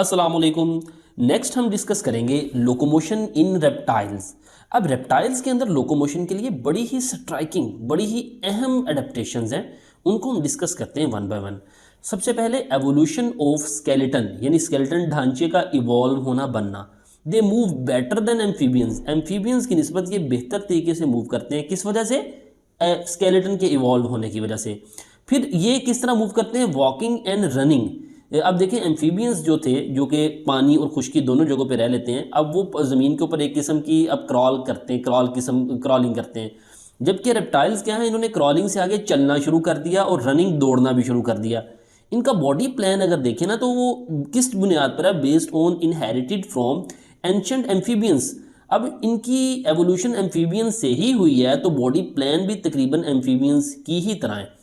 अस्सलाम वालेकुम। नेक्स्ट हम डिस्कस करेंगे लोकोमोशन इन रेप्टाइल्स। अब रेप्टाइल्स के अंदर लोकोमोशन के लिए बड़ी ही स्ट्राइकिंग, बड़ी ही अहम एडेप्टेशंस हैं, उनको हम डिस्कस करते हैं वन बाय वन। सबसे पहले एवोल्यूशन ऑफ स्केलेटन, यानी स्केलेटन ढांचे का इवॉल्व होना, बनना। They move better than amphibians, amphibians की निस्बत ये बेहतर तरीके से मूव करते हैं। किस वजह से? स्केलेटन के इवॉल्व होने की वजह से। फिर ये किस तरह मूव करते हैं? Walking and running. अब देखें, एम्फीबियंस जो थे, जो कि पानी और खुश्की दोनों जगहों पे रह लेते हैं, अब वो ज़मीन के ऊपर एक किस्म की अब क्रॉल करते हैं, क्रॉलिंग करते हैं। जबकि रेप्टाइल्स क्या है, इन्होंने क्रॉलिंग से आगे चलना शुरू कर दिया और रनिंग, दौड़ना भी शुरू कर दिया। इनका बॉडी प्लान अगर देखें ना, तो वो किस बुनियाद पर है? Based on inherited from ancient amphibians. अब इनकी एवोल्यूशन एम्फीबियंस से ही हुई है, तो बॉडी प्लान भी तकरीबन एम्फीबियंस की ही तरह है।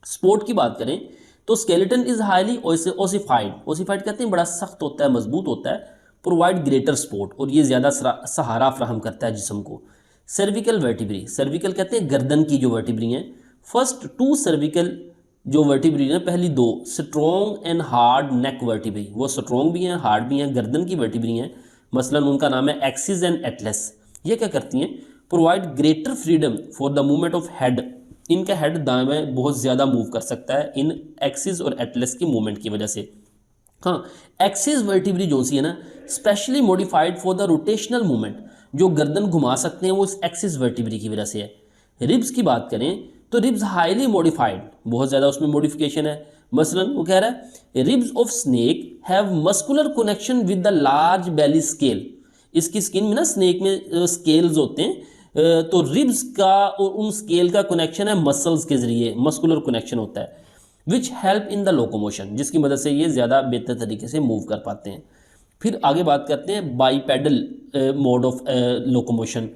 स्पोर्ट की बात करें तो skeleton is highly ossified. Ossified कहते हैं बड़ा सख्त होता है, मजबूत होता है। प्रोवाइड ग्रेटर सपोर्ट, और ये ज़्यादा सहारा फ्राहम करता है जिस्म को। सर्विकल वर्टिब्री, सर्विकल कहते हैं गर्दन की जो वर्टिब्री हैं। फर्स्ट टू सर्विकल जो वर्टिब्री हैं, पहली दो strong and hard neck vertebrae, वो स्ट्रॉन्ग भी हैं, हार्ड भी हैं, गर्दन की वर्टिब्री हैं। मसलन उनका नाम है एक्सिस एंड एटलस। ये क्या करती हैं? Provide greater freedom for the movement of head. इनका हेड दाएं बाएं बहुत ज़्यादा मूव कर सकता है इन एक्सिस और एटलस की मूवमेंट की वजह से। हाँ, एक्सिस वर्टिब्री जो सी है ना, specially modified for the rotational movement, जो गर्दन घुमा सकते हैं, वो इस एक्सिस वर्टिब्री की वजह से है। रिब्स की बात करें तो रिब्स हाईली मॉडिफाइड, बहुत ज़्यादा उसमें मॉडिफिकेशन है। मसलन वो कह रहा है ribs of snake have muscular connection with the large belly scale. इसकी स्किन में ना स्नेक में स्केल्स होते हैं, तो रिब्स का और उन स्केल का कनेक्शन है मसल्स के जरिए, मस्कुलर कनेक्शन होता है। Which help in the locomotion, जिसकी मदद से ये ज़्यादा बेहतर तरीके से मूव कर पाते हैं। फिर आगे बात करते हैं bipedal mode of locomotion.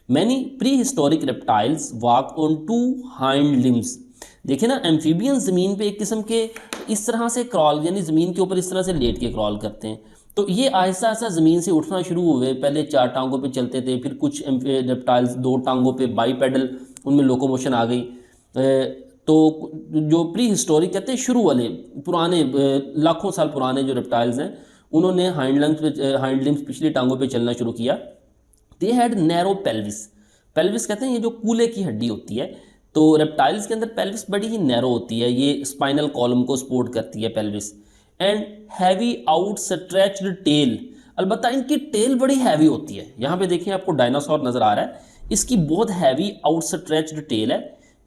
Many prehistoric reptiles walk on two hind limbs. देखिए ना, एम्फीबियन ज़मीन पे एक किस्म के इस तरह से क्रॉल, यानी ज़मीन के ऊपर इस तरह से लेट के क्रॉल करते हैं। तो ये आहिस्ता आहिस्ता ज़मीन से उठना शुरू हुए। पहले चार टांगों पे चलते थे, फिर कुछ रेप्टाइल्स दो टांगों पे, बाईपेडल, उनमें लोकोमोशन आ गई। तो जो प्री हिस्टोरिक कहते हैं, शुरू वाले पुराने लाखों साल पुराने जो रेप्टाइल्स हैं, उन्होंने हाइंड लिम्स पिछली टांगों पे चलना शुरू किया। They had narrow pelvis. Pelvis कहते हैं ये जो कूल्हे की हड्डी होती है, तो रेप्टाइल्स के अंदर पेल्विस बड़ी ही नैरो होती है, ये स्पाइनल कॉलम को सपोर्ट करती है pelvis. And heavy outstretched tail, अलबत्ता इनकी टेल बड़ी हैवी होती है। यहाँ पे देखिए आपको डायनासोर नज़र आ रहा है, इसकी बहुत हैवी आउट स्ट्रेच्ड टेल है,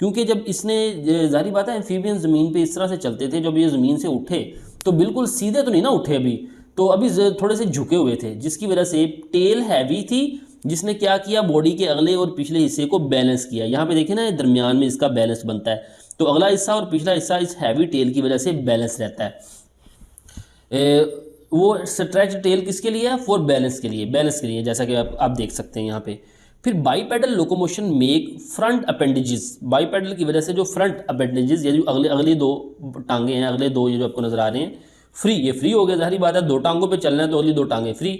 क्योंकि जब इसने, जारी बात है, एम्फीबियन ज़मीन पे इस तरह से चलते थे, जब ये ज़मीन से उठे तो बिल्कुल सीधे तो नहीं ना उठे, अभी तो अभी थोड़े से झुके हुए थे, जिसकी वजह से टेल हैवी थी, जिसने क्या किया, बॉडी के अगले और पिछले हिस्से को बैलेंस किया। यहाँ पे देखिए ना, दरमियान में इसका बैलेंस बनता है, तो अगला हिस्सा और पिछला हिस्सा इस हैवी टेल की वजह से बैलेंस रहता है। वो स्ट्रेच टेल किसके लिए है? फॉर बैलेंस के लिए, बैलेंस के लिए, जैसा कि आप देख सकते हैं यहाँ पे। फिर bipedal locomotion make front appendages. Bipedal की वजह से जो फ्रंट अपेंडेजेस, ये जो अगले दो टांगे हैं, अगले दो ये जो आपको नजर आ रहे हैं, फ्री, ये फ्री हो गया, जाहिर बात है, दो टांगों पे चलना है तो अगली दो टांगे फ्री।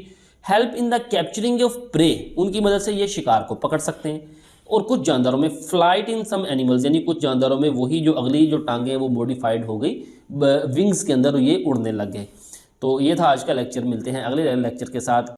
Help in the capturing of prey, उनकी मदद से ये शिकार को पकड़ सकते हैं। और कुछ जानदारों में फ्लाइट इन सम एनिमल्स, यानी कुछ जानदारों में वही जो अगली जो टांगे हैं वो मॉडिफाइड हो गई, विंग्स के अंदर ये उड़ने लग गए। तो ये था आज का लेक्चर। मिलते हैं अगले लेक्चर के साथ।